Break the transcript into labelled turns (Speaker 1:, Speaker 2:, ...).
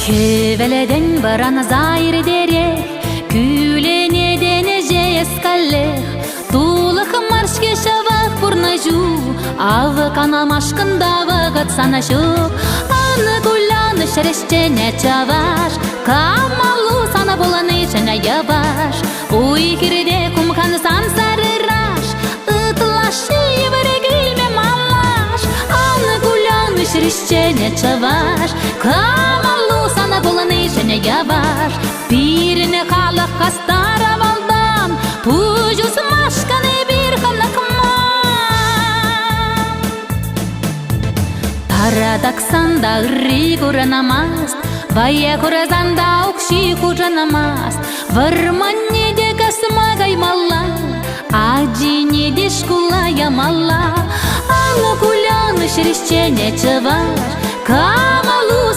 Speaker 1: Чевеледен барана зайры дерех, күленеден жескалех, тулых маршке шавах бурнажу, авы канамашкында вагат санашук, аны гуляны шерешчене чаваш, камалу сана боланы шене яваш, уй кирде кумканы сан сарыраш, ытлашы еврегилме малаш, аны гуляны шерешчене чаваш, камалу сана боланы шене яваш, пирine калах кастара валдан, пужус машканы бир канакма. Парадоксанда ырри куранамаст, вая куразанда укши куранамаст, варманне де касма гаймалла, аджине де шкула ямалла, ала куляны шерешчене чаваш, камалу